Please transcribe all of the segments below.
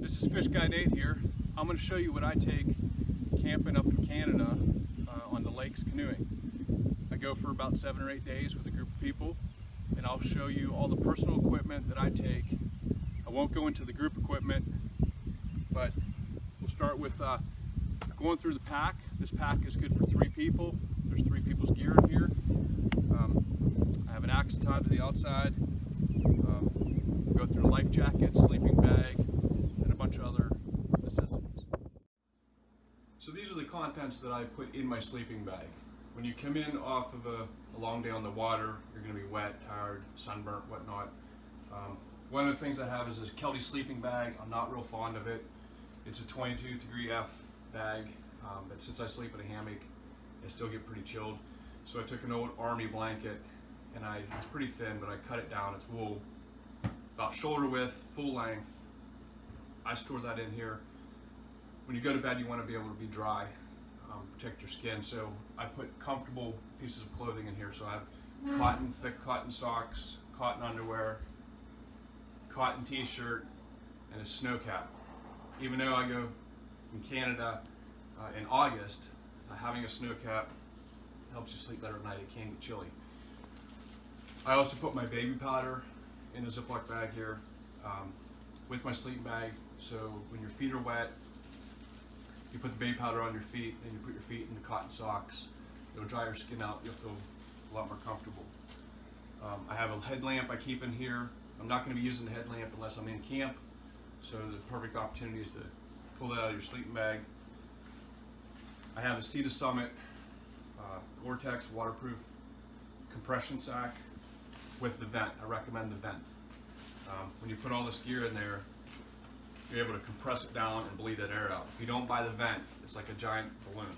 This is Fish Guy Nate here. I'm going to show you what I take camping up in Canada on the lakes canoeing. I go for about 7 or 8 days with a group of people, and I'll show you all the personal equipment that I take. I won't go into the group equipment, but we'll start with going through the pack. This pack is good for 3 people. There's 3 people's gear in here. I have an axe tied to the outside. Go through a life jacket, sleeping bag, and a bunch of other necessities. So these are the contents that I put in my sleeping bag. When you come in off of a long day on the water, you're going to be wet, tired, sunburnt, whatnot. One of the things I have is a Kelly sleeping bag. I'm not real fond of it. It's a 22 degree F bag, but since I sleep in a hammock, I still get pretty chilled. So I took an old army blanket, and it's pretty thin, but I cut it down. It's wool, about shoulder width, full length. I store that in here. When you go to bed, you want to be able to be dry, protect your skin. So I put comfortable pieces of clothing in here. So I have cotton, thick cotton socks, cotton underwear, cotton t-shirt, and a snow cap. Even though I go in Canada in August, having a snow cap helps you sleep better at night. It can get chilly. I also put my baby powder in a Ziploc bag here with my sleeping bag. So when your feet are wet, you put the baby powder on your feet, then you put your feet in the cotton socks. It'll dry your skin out. You'll feel a lot more comfortable. I have a headlamp I keep in here. I'm not going to be using the headlamp unless I'm in camp. So the perfect opportunity is to pull that out of your sleeping bag. I have a Sea to Summit Gore-Tex waterproof compression sack with the vent. I recommend the vent. When you put all this gear in there, you're able to compress it down and bleed that air out. If you don't buy the vent, it's like a giant balloon.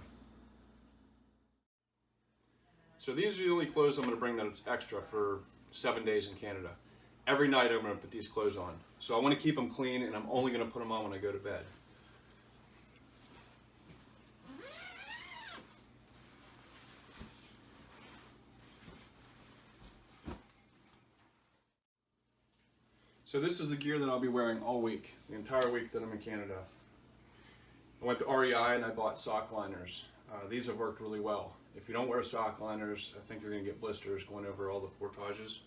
So these are the only clothes I'm going to bring that's extra for 7 days in Canada. Every night I'm going to put these clothes on. So I want to keep them clean, and I'm only going to put them on when I go to bed. So this is the gear that I'll be wearing all week, the entire week that I'm in Canada. I went to REI and I bought sock liners. These have worked really well. If you don't wear sock liners, I think you're going to get blisters going over all the portages.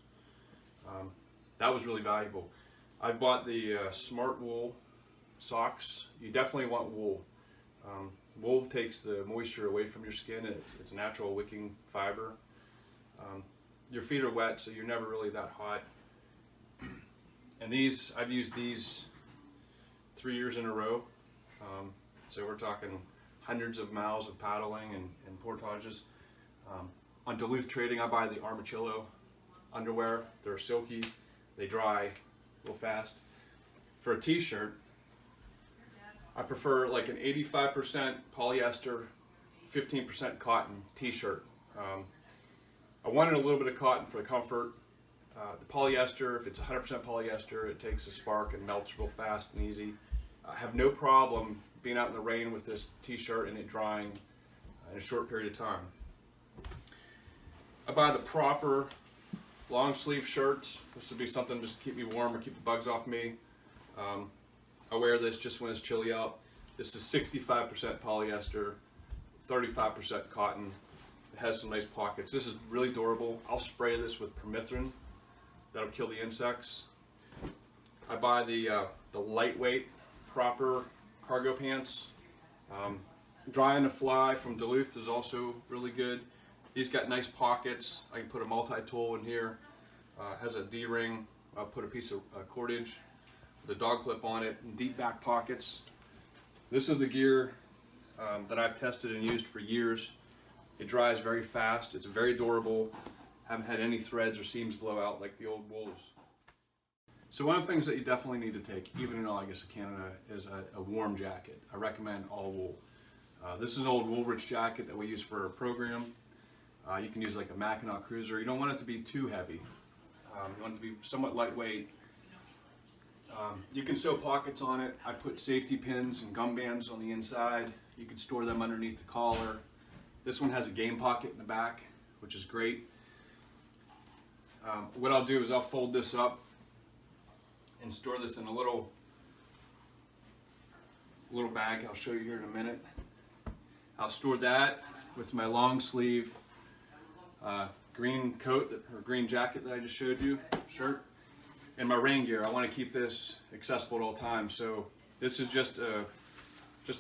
That was really valuable. I've bought the Smart Wool socks. You definitely want wool. Wool takes the moisture away from your skin. It's a natural wicking fiber. Your feet are wet, so you're never really that hot. And these, I've used these 3 years in a row. So we're talking hundreds of miles of paddling and portages. On Duluth Trading, I buy the Armachillo underwear. They're silky, they dry real fast. For a t-shirt, I prefer like an 85% polyester, 15% cotton t-shirt. I wanted a little bit of cotton for the comfort. The polyester, if it's 100% polyester, it takes a spark and melts real fast and easy. I have no problem being out in the rain with this t-shirt and it drying in a short period of time. I buy the proper long sleeve shirts. This would be something just to keep me warm or keep the bugs off me. I wear this just when it's chilly out. This is 65% polyester, 35% cotton. It has some nice pockets. This is really durable. I'll spray this with permethrin. That'll kill the insects. I buy the lightweight, proper cargo pants. Dry on the Fly from Duluth is also really good. These got nice pockets. I can put a multi-tool in here. Has a D-ring. I'll put a piece of cordage with a dog clip on it, and deep back pockets. This is the gear that I've tested and used for years. It dries very fast. It's very durable. Haven't had any threads or seams blow out like the old wools. So one of the things that you definitely need to take, even in August in Canada, is a warm jacket. I recommend all wool. This is an old Woolrich jacket that we use for a program. You can use like a Mackinac Cruiser. You don't want it to be too heavy. You want it to be somewhat lightweight. You can sew pockets on it. I put safety pins and gum bands on the inside. You can store them underneath the collar. This one has a game pocket in the back, which is great. What I'll do is I'll fold this up and store this in a little little bag I'll show you here in a minute. I'll store that with my long sleeve green coat or green jacket that I just showed you, shirt, and my rain gear. I want to keep this accessible at all times. So this is just a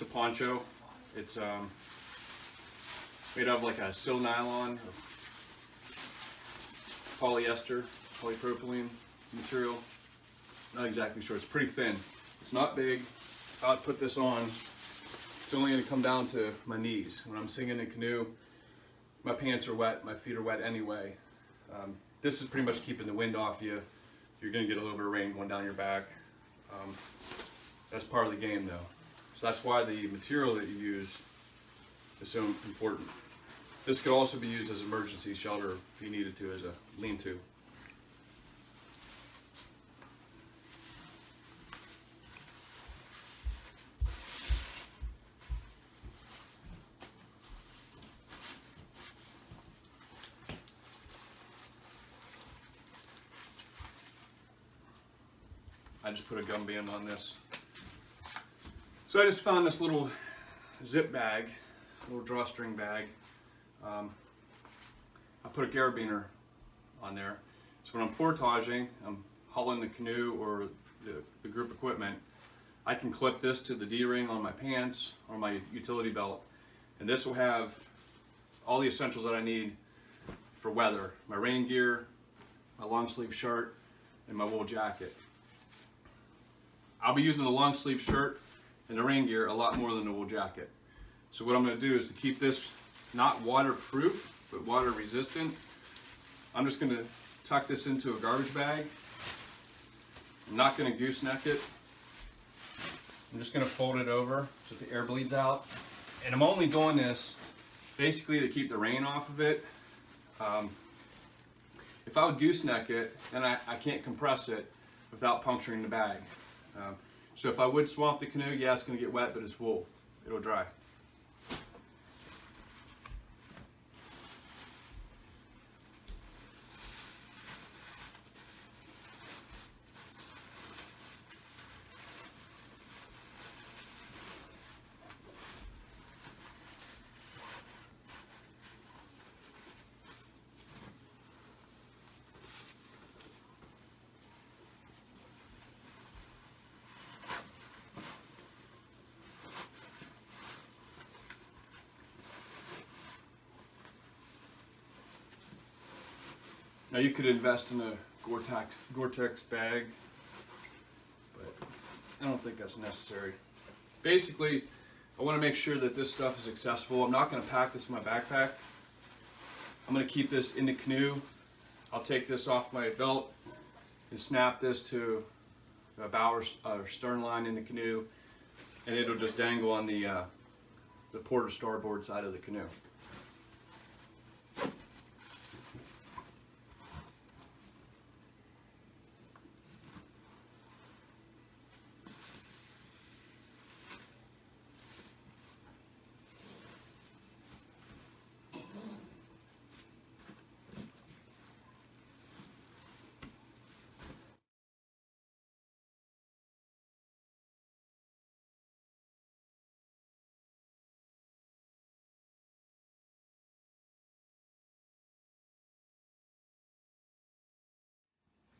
poncho. It's made out of like a sil nylon or polyester, polypropylene material. Not exactly sure. It's pretty thin. It's not big. If I would put this on, it's only going to come down to my knees. When I'm singing in a canoe, my pants are wet, my feet are wet anyway. This is pretty much keeping the wind off you. You're going to get a little bit of rain going down your back. That's part of the game though. So that's why the material that you use is so important. This could also be used as emergency shelter if you needed to, as a lean-to. I just put a gum band on this. So I just found this little zip bag, little drawstring bag. I put a carabiner on there. So when I'm portaging, I'm hauling the canoe or the group equipment, I can clip this to the D-ring on my pants or my utility belt, and this will have all the essentials that I need for weather. My rain gear, my long sleeve shirt, and my wool jacket. I'll be using the long sleeve shirt and the rain gear a lot more than the wool jacket. So what I'm going to do is, to keep this not waterproof, but water resistant, I'm just going to tuck this into a garbage bag. I'm not going to gooseneck it. I'm just going to fold it over so the air bleeds out. And I'm only doing this basically to keep the rain off of it. If I would gooseneck it, then I can't compress it without puncturing the bag. So if I would swamp the canoe, yeah, it's going to get wet, but it's wool. It'll dry. Now you could invest in a Gore-Tex bag, but I don't think that's necessary. Basically, I want to make sure that this stuff is accessible. I'm not going to pack this in my backpack. I'm going to keep this in the canoe. I'll take this off my belt and snap this to the bow or stern line in the canoe, and it'll just dangle on the port or starboard side of the canoe.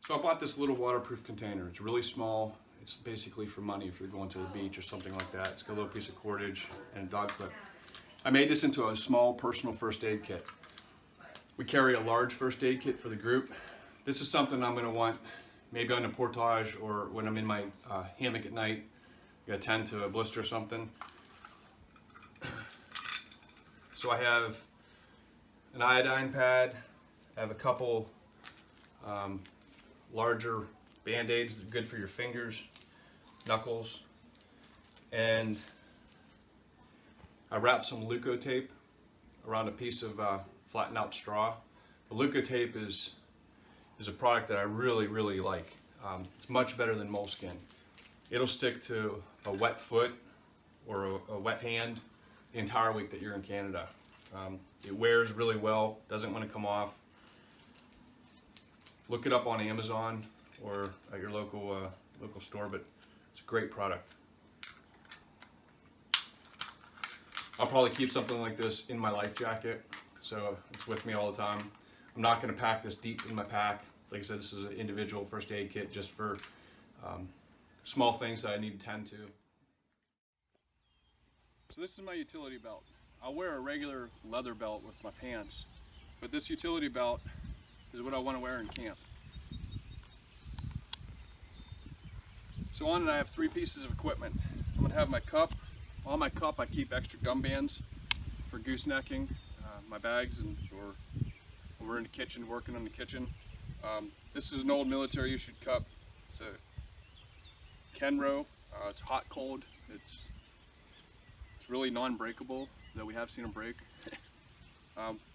So I bought this little waterproof container. It's really small. It's basically for money if you're going to the beach or something like that. It's got a little piece of cordage and a dog clip. I made this into a small personal first aid kit. We carry a large first aid kit for the group. This is something I'm going to want maybe on a portage or when I'm in my hammock at night. I tend to a blister or something. So I have an iodine pad. I have a couple larger band-aids, good for your fingers, knuckles, and I wrapped some Leukotape around a piece of flattened out straw. The Leukotape is a product that I really like. It's much better than moleskin. It'll stick to a wet foot or a wet hand the entire week that you're in Canada. It wears really well, doesn't want to come off. Look it up on Amazon or at your local store, but it's a great product. I'll probably keep something like this in my life jacket, so it's with me all the time. I'm not going to pack this deep in my pack. Like I said, this is an individual first aid kit just for small things that I need to tend to. So this is my utility belt. I'll wear a regular leather belt with my pants, but this utility belt is what I want to wear in camp. So on it I have 3 pieces of equipment. I'm going to have my cup. On my cup I keep extra gum bands for goosenecking my bags, and or when we're in the kitchen, working on the kitchen. This is an old military issued cup. It's a Kenro. It's hot cold. It's really non-breakable, though we have seen them break.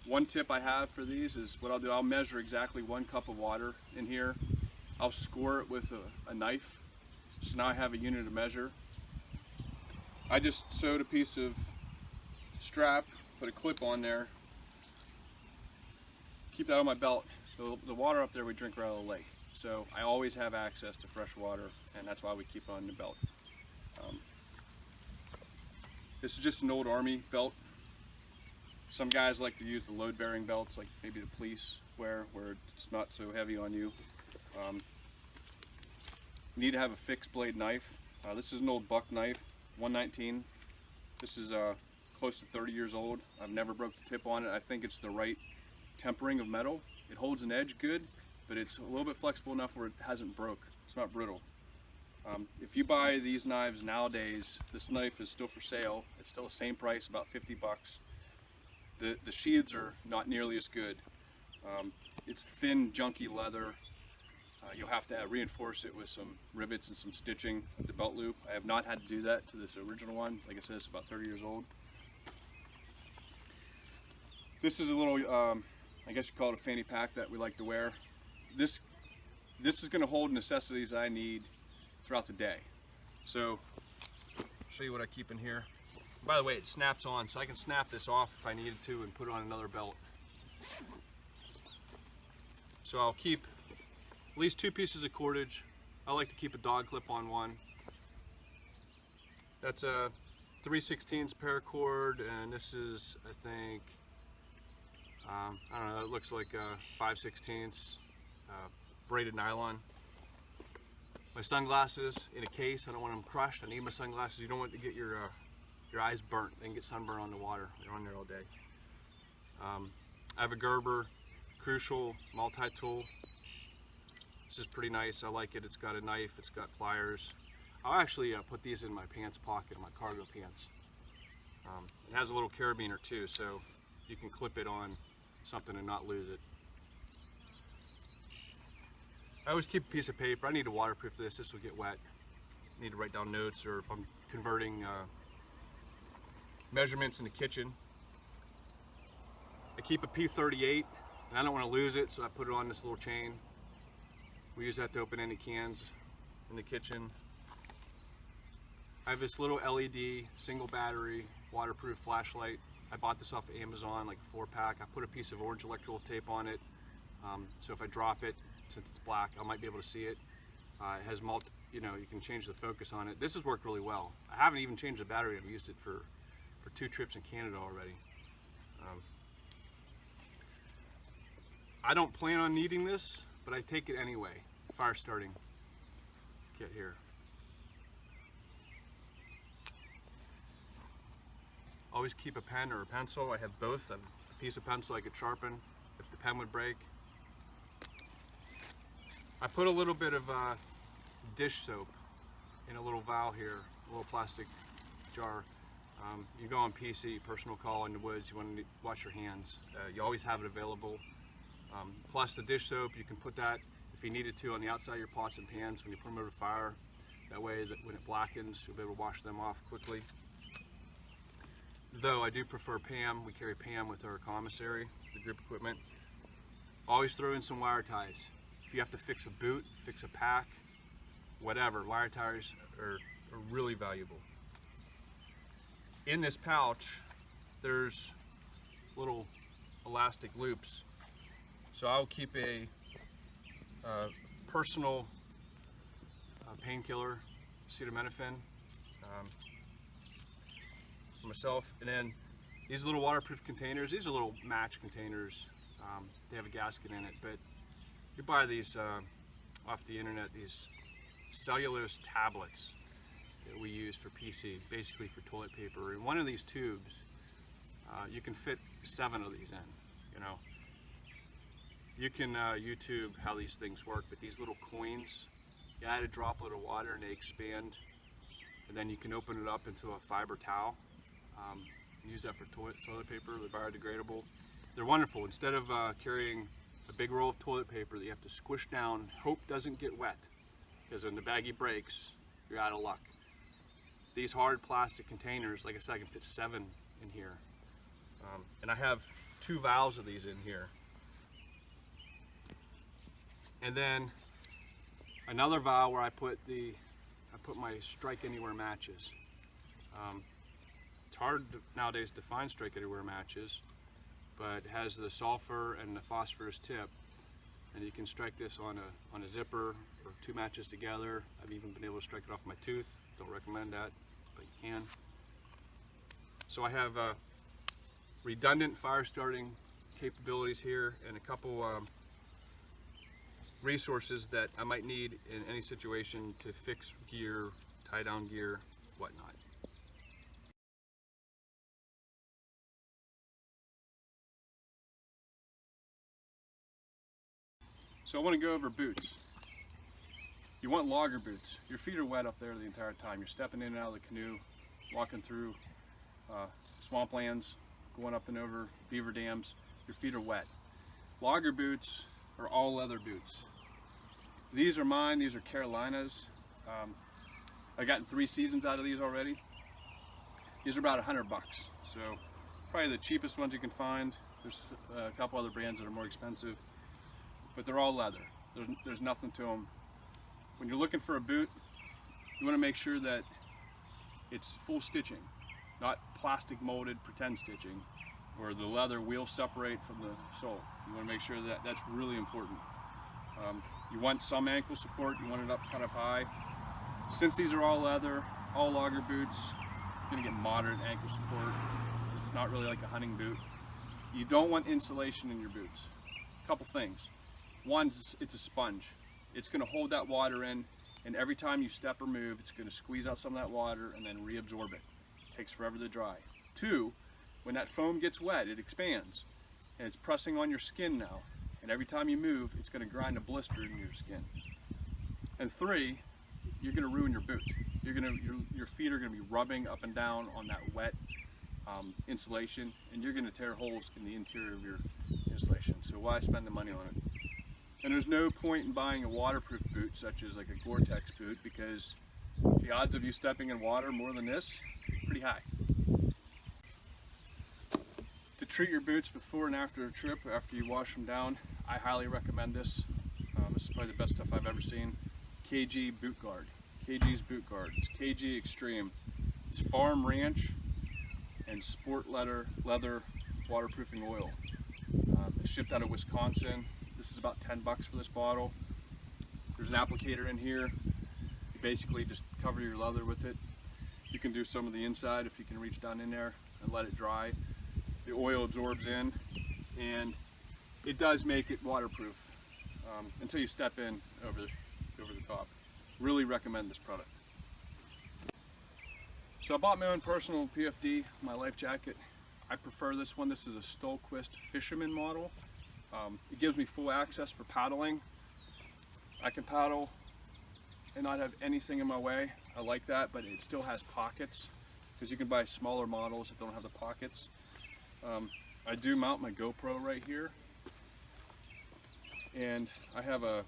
One tip I have for these is what I'll do, I'll measure exactly 1 cup of water in here. I'll score it with a knife. So now I have a unit of measure. I just sewed a piece of strap, put a clip on there, keep that on my belt. The water up there we drink right out of the lake. So I always have access to fresh water, and that's why we keep it on the belt. This is just an old Army belt. Some guys like to use the load-bearing belts, like maybe the police wear, where it's not so heavy on you. You need to have a fixed blade knife. This is an old buck knife, 119. This is close to 30 years old. I've never broke the tip on it. I think it's the right tempering of metal. It holds an edge good, but it's a little bit flexible enough where it hasn't broke. It's not brittle. If you buy these knives nowadays, this knife is still for sale. It's still the same price, about 50 bucks. The sheaths are not nearly as good. It's thin, junky leather. You'll have to reinforce it with some rivets and some stitching at the belt loop. I have not had to do that to this original one. Like I said, it's about 30 years old. This is a little, I guess you call it a fanny pack that we like to wear. This is going to hold necessities I need throughout the day. So, I'll show you what I keep in here. By the way, it snaps on, so I can snap this off if I needed to and put on another belt. So I'll keep at least 2 pieces of cordage. I like to keep a dog clip on one. That's a 3/16 paracord, and this is, I think, I don't know, it looks like a 5/16 braided nylon. My sunglasses in a case. I don't want them crushed. I need my sunglasses. You don't want to get your eyes burnt and get sunburn on the water. They're on there all day. I have a Gerber Crucial multi-tool. This is pretty nice. I like it. It's got a knife. It's got pliers. I'll actually put these in my pants pocket, in my cargo pants. It has a little carabiner too, so you can clip it on something and not lose it. I always keep a piece of paper. I need to waterproof this. This will get wet. I need to write down notes, or if I'm converting measurements in the kitchen. I keep a P38, and I don't want to lose it, so I put it on this little chain. We use that to open any cans in the kitchen. I have this little LED single battery waterproof flashlight. I bought this off of Amazon, like a 4-pack. I put a piece of orange electrical tape on it, so if I drop it, since it's black, I might be able to see it. It has you can change the focus on it. This has worked really well. I haven't even changed the battery. I've used it for 2 trips in Canada already. I don't plan on needing this, but I take it anyway. Fire starting kit here. Always keep a pen or a pencil. I have both. A piece of pencil I could sharpen if the pen would break. I put a little bit of dish soap in a little vial here, a little plastic jar. You go on PC, personal call in the woods, you want to wash your hands. You always have it available. Plus the dish soap, you can put that, if you needed to, on the outside of your pots and pans when you put them over the fire. That way that when it blackens, you'll be able to wash them off quickly. Though I do prefer PAM. We carry PAM with our commissary, the group equipment. Always throw in some wire ties. If you have to fix a boot, fix a pack, whatever, wire ties are really valuable. In this pouch, there's little elastic loops. So I'll keep a personal painkiller, acetaminophen. for myself. And then these little waterproof containers, these are little match containers. They have a gasket in it, but you buy these off the internet, these cellulose tablets that we use for PC, basically for toilet paper. In one of these tubes, you can fit 7 of these in, you know. You can YouTube how these things work, but these little coins, you add a droplet of water and they expand, and then you can open it up into a fiber towel. Use that for toilet paper. They're biodegradable. They're wonderful. Instead of carrying a big roll of toilet paper that you have to squish down, hope doesn't get wet, because when the baggie breaks, you're out of luck. These hard plastic containers, like I said, I can fit 7 in here. And I have 2 valves of these in here. And then another valve where I put my Strike Anywhere matches. It's hard nowadays to find Strike Anywhere matches, but it has the sulfur and the phosphorus tip, and you can strike this on a zipper or 2 matches together. I've even been able to strike it off my tooth. Don't recommend that, but you can. So I have redundant fire starting capabilities here and a couple resources that I might need in any situation to fix gear, tie down gear, whatnot. So I want to go over boots. You want logger boots. Your feet are wet up there the entire time. You're stepping in and out of the canoe, walking through swamplands, going up and over beaver dams. Your feet are wet. Logger boots are all leather boots. These are mine. These are Carolinas. I've gotten 3 seasons out of these already. These are about $100, so probably the cheapest ones you can find. There's a couple other brands that are more expensive, but they're all leather. There's nothing to them. When you're looking for a boot, you want to make sure that it's full stitching, not plastic molded pretend stitching, where the leather will separate from the sole. You want to make sure that that's really important. You want some ankle support. You want it up kind of high. Since these are all leather, all logger boots, you're going to get moderate ankle support. It's not really like a hunting boot. You don't want insulation in your boots. A couple things. One, it's a sponge. It's going to hold that water in, and every time you step or move, it's going to squeeze out some of that water and then reabsorb it. It takes forever to dry. 2, when that foam gets wet, it expands, and it's pressing on your skin now. And every time you move, it's going to grind a blister into your skin. And 3, you're going to ruin your boot. Your feet are going to be rubbing up and down on that wet insulation, and you're going to tear holes in the interior of your insulation. So why spend the money on it? And there's no point in buying a waterproof boot, such as like a Gore-Tex boot, because the odds of you stepping in water more than this is pretty high. To treat your boots before and after a trip, after you wash them down, I highly recommend this. This is probably the best stuff I've ever seen. KG Boot Guard. KG's Boot Guard. It's KG Extreme. It's farm ranch and sport leather waterproofing oil. It's shipped out of Wisconsin. This is about $10 for this bottle. There's an applicator in here. You basically just cover your leather with it. You can do some of the inside if you can reach down in there and let it dry. The oil absorbs in, and it does make it waterproof until you step in over the top. Really recommend this product. So I bought my own personal PFD, my life jacket. I prefer this one. This is a Stolquist Fisherman model. It gives me full access for paddling. I can paddle and not have anything in my way. I like that, but it still has pockets, because you can buy smaller models that don't have the pockets. I do mount my GoPro right here, and I have a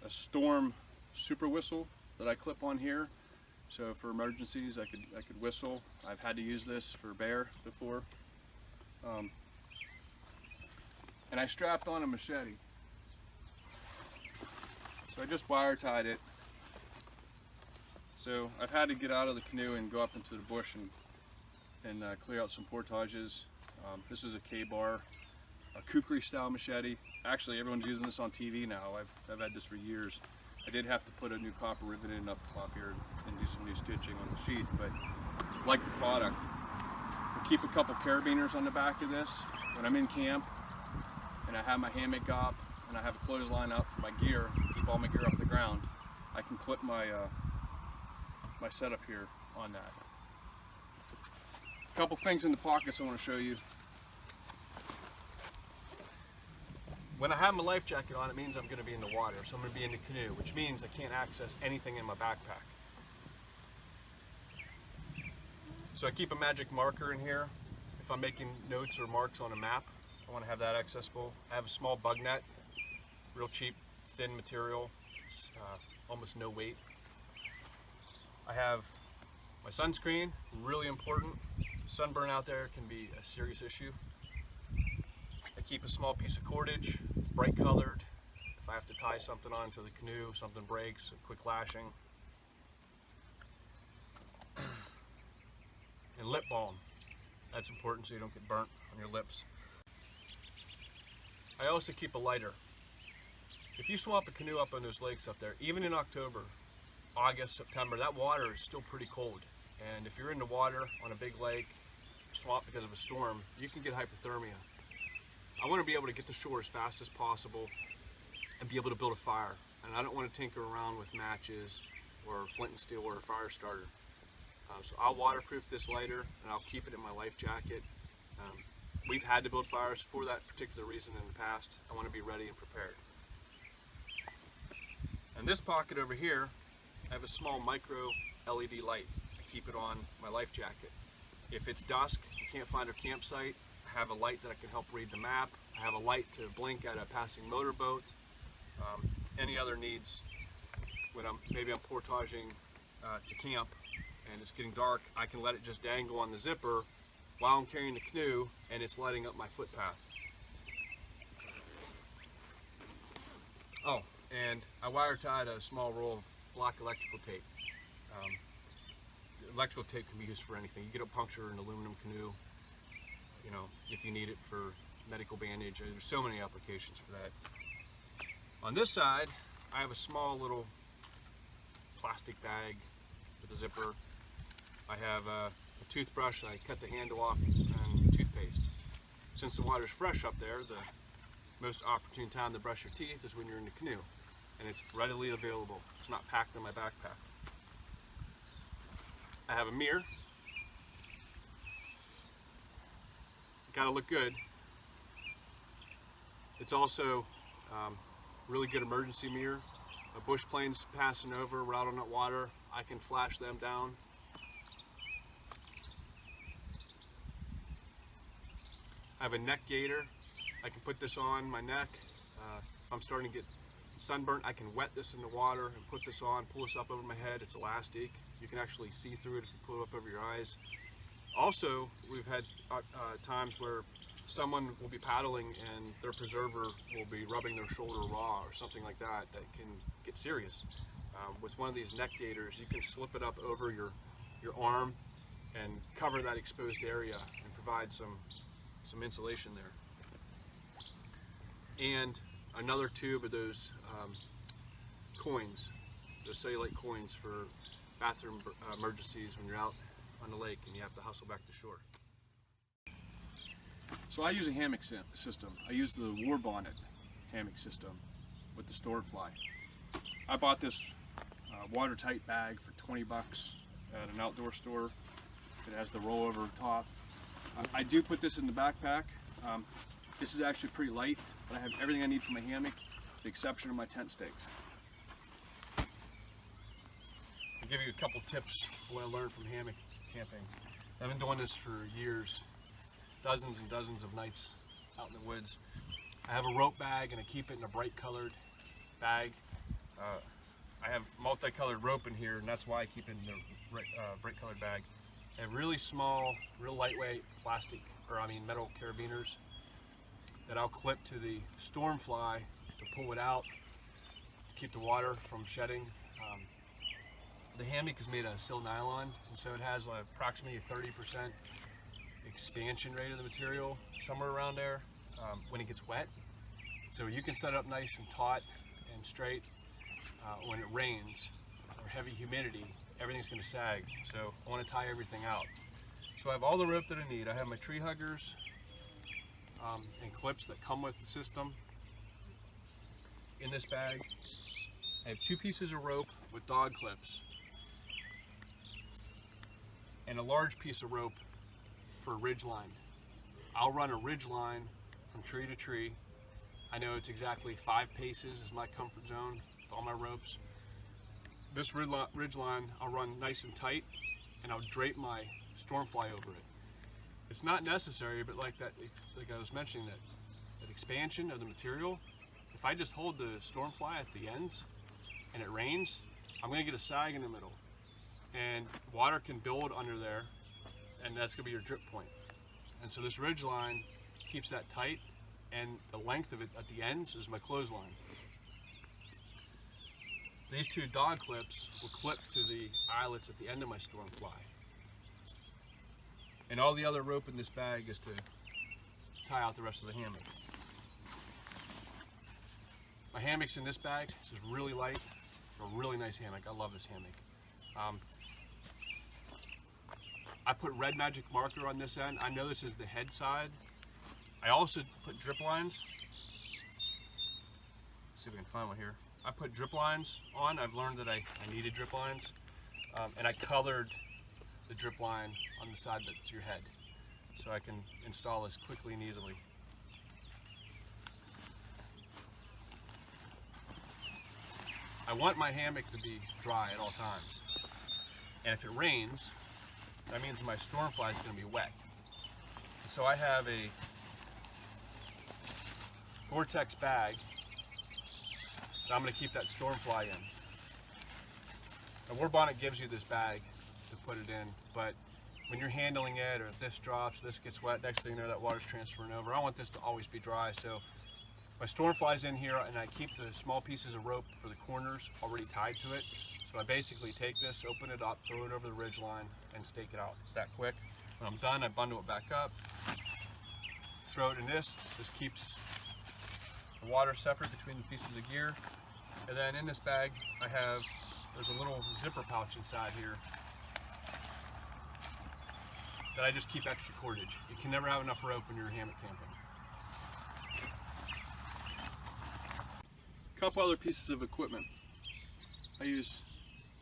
Storm super whistle that I clip on here, so for emergencies I could whistle. I've had to use this for bear before. And I strapped on a machete. So I just wire tied it. So I've had to get out of the canoe and go up into the bush and clear out some portages. This is a K-bar, a kukri style machete. Actually, everyone's using this on TV now. I've had this for years. I did have to put a new copper rivet in up top here and do some new stitching on the sheath, but I like the product. keep a couple carabiners on the back of this. When I'm in camp and I have my hammock up and I have a clothesline up for my gear, keep all my gear off the ground, I can clip my my setup here on that. A couple things in the pockets I want to show you. When I have my life jacket on, it means I'm going to be in the water, so I'm going to be in the canoe, which means I can't access anything in my backpack. So I keep a magic marker in here. If I'm making notes or marks on a map, I want to have that accessible. I have a small bug net, real cheap, thin material. It's almost no weight. I have my sunscreen, really important. Sunburn out there can be a serious issue. I keep a small piece of cordage, bright colored. If I have to tie something onto the canoe, something breaks, a quick lashing. And lip balm. That's important so you don't get burnt on your lips. I also keep a lighter. If you swap a canoe up on those lakes up there, even in October, August, September, that water is still pretty cold. And if you're in the water on a big lake, swamp because of a storm, you can get hypothermia. I want to be able to get to shore as fast as possible and be able to build a fire. And I don't want to tinker around with matches or flint and steel or a fire starter. So I'll waterproof this lighter and I'll keep it in my life jacket. We've had to build fires for that particular reason in the past. I want to be ready and prepared. And this pocket over here, I have a small micro LED light. I keep it on my life jacket. If it's dusk, you can't find a campsite, I have a light that I can help read the map. I have a light to blink at a passing motorboat. Any other needs when maybe I'm portaging to camp and it's getting dark, I can let it just dangle on the zipper while I'm carrying the canoe and it's lighting up my footpath. Oh, and I wire tied a small roll of black electrical tape. Electrical tape can be used for anything. You get a puncture in an aluminum canoe, you know, if you need it for medical bandage. There's so many applications for that. On this side, I have a small little plastic bag with a zipper. I have a toothbrush. I cut the handle off and toothpaste. Since the water's fresh up there, the most opportune time to brush your teeth is when you're in the canoe, and it's readily available. It's not packed in my backpack. I have a mirror. Gotta look good. It's also really good emergency mirror. A bush plane's passing over, we're out on that water, I can flash them down. I have a neck gaiter. I can put this on my neck. If I'm starting to get sunburnt, I can wet this in the water and put this on, pull this up over my head. It's elastic. You can actually see through it if you pull it up over your eyes. Also, we've had times where someone will be paddling and their preserver will be rubbing their shoulder raw or something like that. That can get serious. With one of these neck gaiters, you can slip it up over your arm and cover that exposed area and provide some insulation there. And another tube of those coins, those cellulite coins for bathroom emergencies when you're out on the lake and you have to hustle back to shore. So I use a hammock system. I use the War Bonnet hammock system with the Storm Fly. I bought this watertight bag for 20 bucks at an outdoor store. It has the rollover top. I do put this in the backpack. This is actually pretty light, but I have everything I need for my hammock, with the exception of my tent stakes. I'll give you a couple tips of what I learned from hammock camping. I've been doing this for years, dozens and dozens of nights out in the woods. I have a rope bag and I keep it in a bright colored bag. I have multicolored rope in here, and that's why I keep it in the bright colored bag. I have really small, real lightweight metal carabiners that I'll clip to the Storm Fly to pull it out, to keep the water from shedding. The hammock is made of sil nylon, and so it has approximately a 30% expansion rate of the material, somewhere around there, when it gets wet. So you can set it up nice and taut and straight. When it rains or heavy humidity, everything's going to sag. So I want to tie everything out. So I have all the rope that I need. I have my tree huggers and clips that come with the system in this bag. I have 2 pieces of rope with dog clips and a large piece of rope for a ridge line. I'll run a ridge line from tree to tree. I know it's exactly 5 paces is my comfort zone with all my ropes. This ridge line I'll run nice and tight, and I'll drape my stormfly over it. It's not necessary, but like I was mentioning, that expansion of the material, if I just hold the stormfly at the ends and it rains, I'm going to get a sag in the middle, and water can build under there, and that's going to be your drip point. And so this ridge line keeps that tight, and the length of it at the ends is my clothesline. These 2 dog clips will clip to the eyelets at the end of my stormfly. And all the other rope in this bag is to tie out the rest of the hammock. My hammock's in this bag. This is really light, a really nice hammock. I love this hammock. I put red magic marker on this end. I know this is the head side. I also put drip lines. Let's see if we can find one here. I put drip lines on. I've learned that I needed drip lines. And I colored the drip line on the side that's your head, so I can install this quickly and easily. I want my hammock to be dry at all times. And if it rains, that means my stormfly is going to be wet. So I have a Gore-Tex bag that I'm going to keep that stormfly in. A War Bonnet gives you this bag to put it in, but when you're handling it, or if this drops, this gets wet, next thing you know, that water's transferring over. I want this to always be dry, so my stormfly's in here, and I keep the small pieces of rope for the corners already tied to it. So I basically take this, open it up, throw it over the ridge line, and stake it out. It's that quick. When I'm done, I bundle it back up, throw it in this. This keeps the water separate between the pieces of gear. And then in this bag, there's a little zipper pouch inside here that I just keep extra cordage. You can never have enough rope when you're hammock camping. A couple other pieces of equipment. I use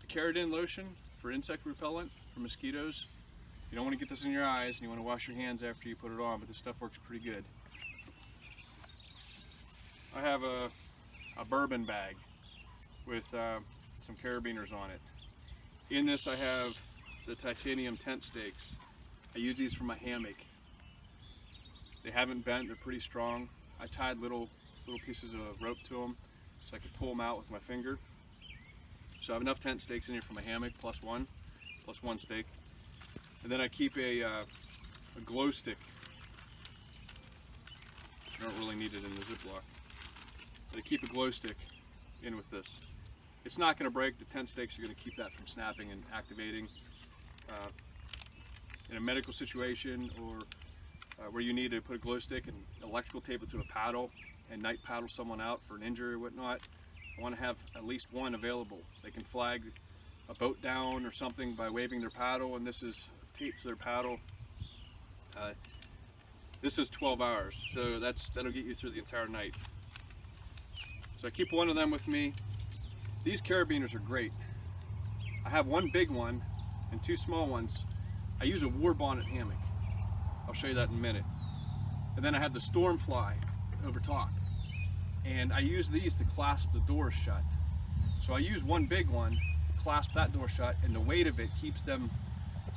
the Keratin lotion for insect repellent for mosquitoes. You don't want to get this in your eyes, and you want to wash your hands after you put it on, but this stuff works pretty good. I have a bourbon bag with some carabiners on it. In this I have the titanium tent stakes. I use these for my hammock. They haven't bent, they're pretty strong. I tied little pieces of rope to them so I could pull them out with my finger. So I have enough tent stakes in here for my hammock, plus one stake. And then I keep a glow stick. I don't really need it in the Ziploc. But I keep a glow stick in with this. It's not going to break. The tent stakes are going to keep that from snapping and activating. In a medical situation, or where you need to put a glow stick and electrical tape it to a paddle and night paddle someone out for an injury or whatnot, I want to have at least one available. They can flag a boat down or something by waving their paddle, and this is taped to their paddle. This is 12 hours, so that'll get you through the entire night. So I keep one of them with me. These carabiners are great. I have one big one and 2 small ones. I use a War Bonnet hammock. I'll show you that in a minute. And then I have the Stormfly over top. And I use these to clasp the doors shut. So I use one big one to clasp that door shut, and the weight of it keeps them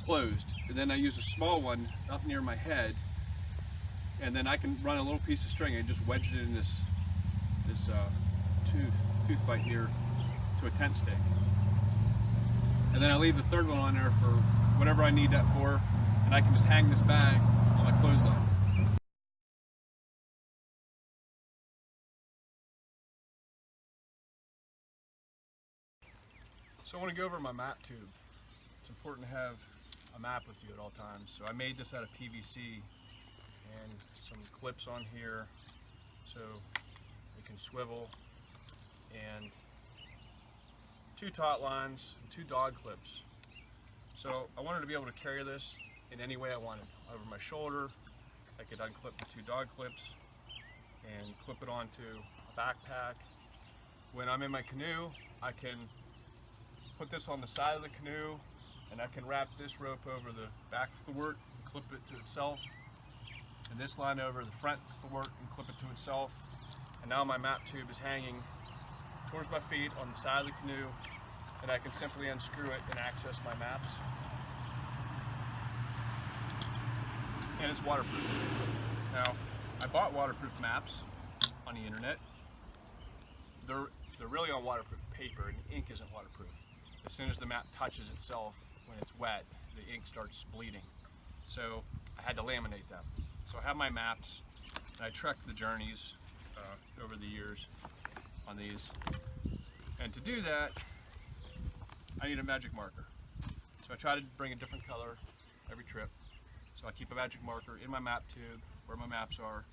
closed. And then I use a small one up near my head, and then I can run a little piece of string and just wedge it in this tooth bite here to a tent stake. And then I leave the third one on there for whatever I need that for, and I can just hang this bag on my clothesline. So I want to go over my map tube. It's important to have a map with you at all times. So I made this out of PVC and some clips on here so it can swivel, and 2 taut lines and 2 dog clips. So I wanted to be able to carry this in any way I wanted. Over my shoulder, I could unclip the 2 dog clips and clip it onto a backpack. When I'm in my canoe, I can put this on the side of the canoe, and I can wrap this rope over the back thwart and clip it to itself, and this line over the front thwart and clip it to itself. And now my map tube is hanging towards my feet on the side of the canoe, and I can simply unscrew it and access my maps. And it's waterproof. Now, I bought waterproof maps on the internet. They're really on waterproof paper, and the ink isn't waterproof. As soon as the map touches itself, when it's wet, the ink starts bleeding. So I had to laminate them. So I have my maps, and I trekked the journeys over the years on these. And to do that, I need a magic marker. So I try to bring a different color every trip. So I keep a magic marker in my map tube where my maps are.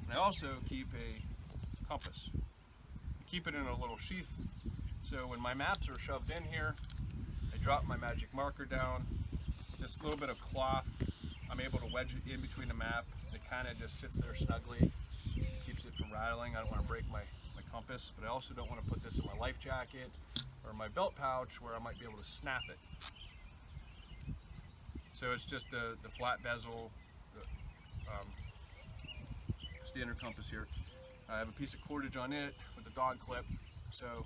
And I also keep a compass. I keep it in a little sheath. So when my maps are shoved in here, I drop my magic marker down. This little bit of cloth, I'm able to wedge it in between the map. It kind of just sits there snugly, keeps it from rattling. I don't want to break my compass, but I also don't want to put this in my life jacket or my belt pouch where I might be able to snap it. So it's just the flat bezel, the standard compass here. I have a piece of cordage on it with a dog clip, so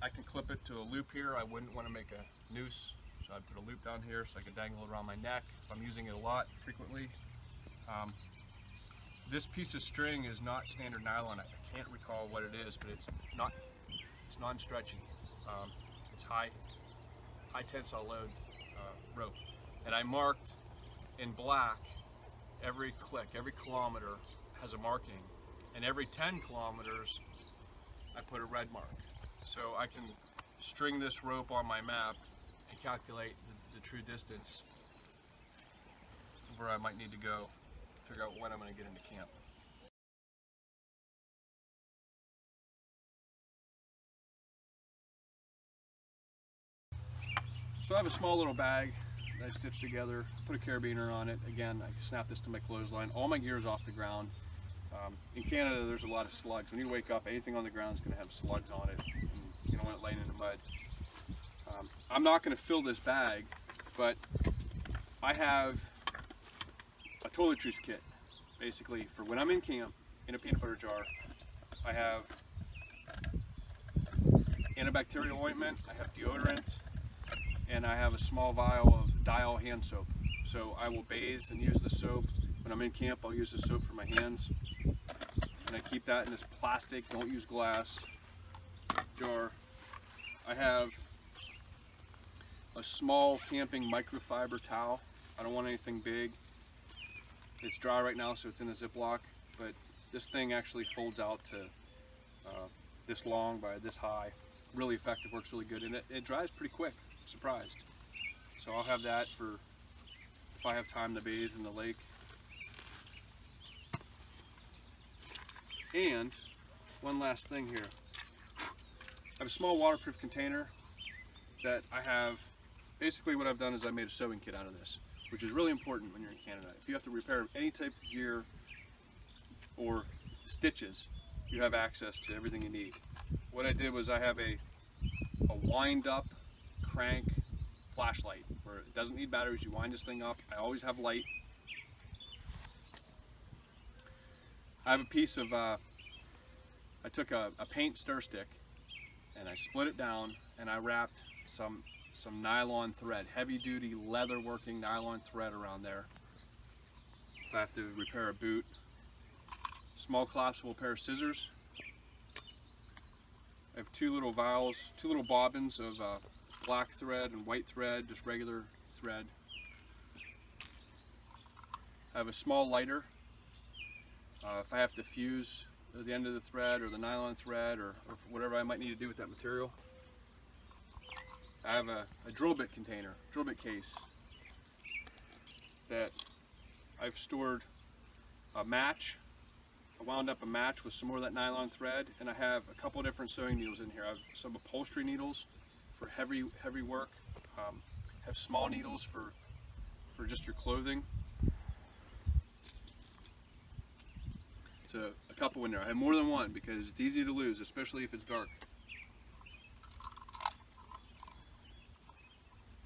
I can clip it to a loop here. I wouldn't want to make a noose, so I'd put a loop down here so I could dangle it around my neck if I'm using it a lot, frequently. This piece of string is not standard nylon. I can't recall what it is, but it's non-stretchy. It's high tensile load rope. And I marked in black every click, every kilometer has a marking. And every 10 kilometers, I put a red mark. So I can string this rope on my map and calculate the true distance of where I might need to go, figure out when I'm going to get into camp. So I have a small little bag that I stitched together, put a carabiner on it. Again, I can snap this to my clothesline. All my gear is off the ground. In Canada, there's a lot of slugs. When you wake up, anything on the ground is going to have slugs on it. And you don't want it laying in the mud. I'm not going to fill this bag, but I have a toiletries kit, basically, for when I'm in camp in a peanut butter jar. I have antibacterial ointment, I have deodorant, and I have a small vial of Dial hand soap. So I will bathe and use the soap. When I'm in camp, I'll use the soap for my hands. And I keep that in this plastic, don't use glass, jar. I have a small camping microfiber towel. I don't want anything big. It's dry right now, so it's in a Ziploc, but this thing actually folds out to this long by this high. Really effective, works really good, and it dries pretty quick. I'm surprised. So I'll have that for if I have time to bathe in the lake. And one last thing here. I have a small waterproof container that I have. Basically what I've done is I made a sewing kit out of this, which is really important when you're in Canada. If you have to repair any type of gear or stitches, you have access to everything you need. What I did was I have a wind up crank flashlight where it doesn't need batteries. You wind this thing up. I always have light. I have a piece of, I took a paint stir stick and I split it down and I wrapped some nylon thread, heavy duty leather working nylon thread around there. If I have to repair a boot. Small collapsible pair of scissors. I have two little vials, two little bobbins of black thread and white thread, just regular thread. I have a small lighter. If I have to fuse the end of the thread or the nylon thread or whatever I might need to do with that material. I have a drill bit container, drill bit case that I've stored a match. I wound up a match with some more of that nylon thread, and I have a couple different sewing needles in here. I have some upholstery needles for heavy work. Have small needles for for just your clothing. So a couple in there. I have more than one because it's easy to lose, especially if it's dark.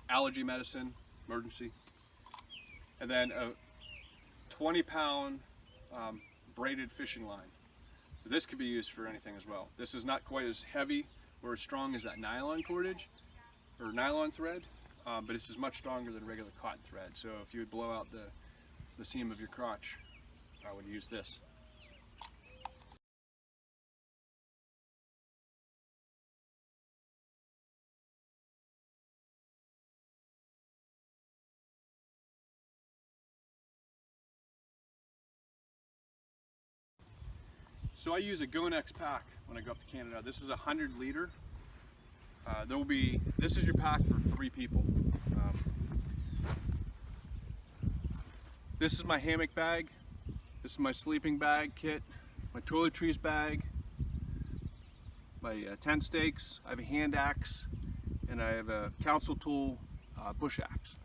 Allergy medicine, emergency. And then a 20-pound braided fishing line. This could be used for anything as well. This is not quite as heavy or as strong as that nylon cordage or nylon thread, but this is much stronger than regular cotton thread. So if you would blow out the seam of your crotch, I would use this. So I use a GoNex pack when I go up to Canada. This is a 100-liter. This is your pack for 3 people. This is my hammock bag. This is my sleeping bag kit, my toiletries bag, my tent stakes. I have a hand axe, and I have a council tool bush axe.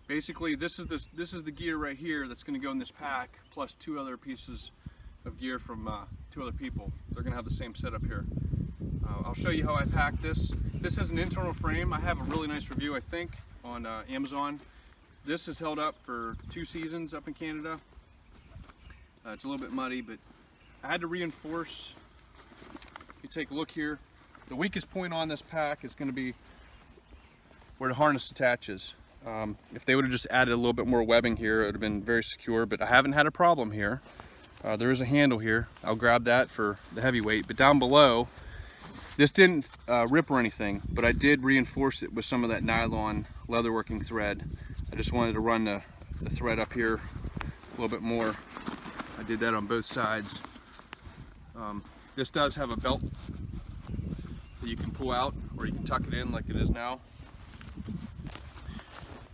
Basically, this is the gear right here that's going to go in this pack, plus 2 other pieces of gear from 2 other people. They're going to have the same setup here. I'll show you how I pack this. This is an internal frame. I have a really nice review, I think, on Amazon. This has held up for 2 seasons up in Canada. It's a little bit muddy, but I had to reinforce. You take a look here. The weakest point on this pack is going to be where the harness attaches. If they would have just added a little bit more webbing here, it would have been very secure, but I haven't had a problem here. There is a handle here. I'll grab that for the heavy weight, but down below, this didn't rip or anything, but I did reinforce it with some of that nylon leatherworking thread. I just wanted to run the thread up here a little bit more. I did that on both sides. This does have a belt that you can pull out, or you can tuck it in like it is now.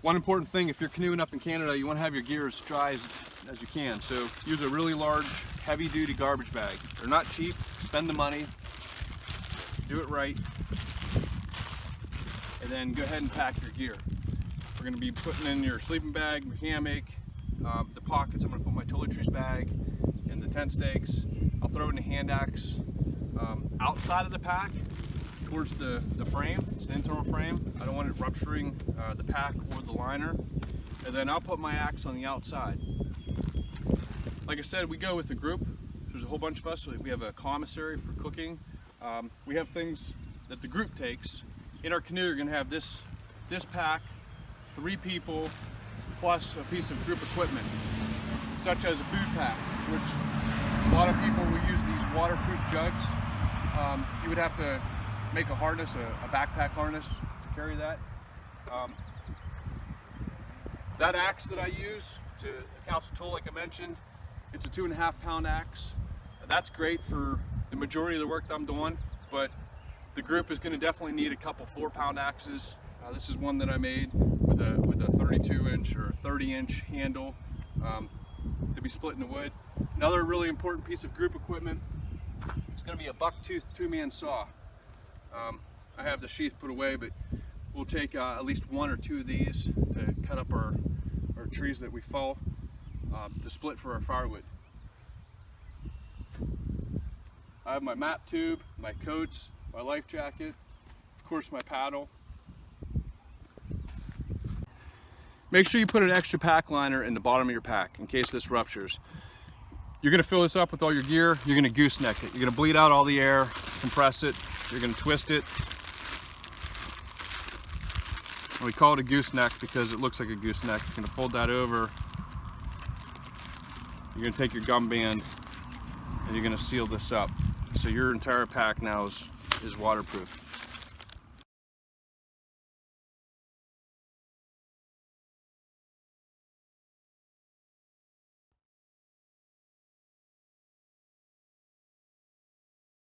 One important thing, if you're canoeing up in Canada, you want to have your gear as dry as you can. So use a really large, heavy-duty garbage bag. They're not cheap. Spend the money. Do it right. And then go ahead and pack your gear. We're going to be putting in your sleeping bag, your hammock, the pockets. I'm going to put my toiletries bag and the tent stakes. I'll throw in the hand axe outside of the pack towards the frame. It's an internal frame. I don't want it rupturing the pack or the liner. And then I'll put my axe on the outside. Like I said, we go with a group. There's a whole bunch of us. So we have a commissary for cooking. We have things that the group takes. In our canoe, you're going to have this pack, 3 people, plus a piece of group equipment, such as a food pack, which a lot of people will use these waterproof jugs. You would have to make a harness, a backpack harness to carry that. That axe that I use, it's a council tool like I mentioned. It's a 2.5-pound axe. That's great for the majority of the work that I'm doing, but the group is going to definitely need a couple 4-pound axes. This is one that I made with a 32-inch or 30-inch handle to be split in the wood. Another really important piece of group equipment is going to be a buck-tooth 2-man saw. I have the sheath put away, but we'll take at least 1 or 2 of these to cut up our trees that we fell to split for our firewood. I have my map tube, my coats, my life jacket, of course my paddle. Make sure you put an extra pack liner in the bottom of your pack in case this ruptures. You're going to fill this up with all your gear. You're going to gooseneck it. You're going to bleed out all the air, compress it. You're going to twist it. And we call it a gooseneck because it looks like a gooseneck. You're going to fold that over. You're going to take your gum band and you're going to seal this up. So your entire pack now is waterproof.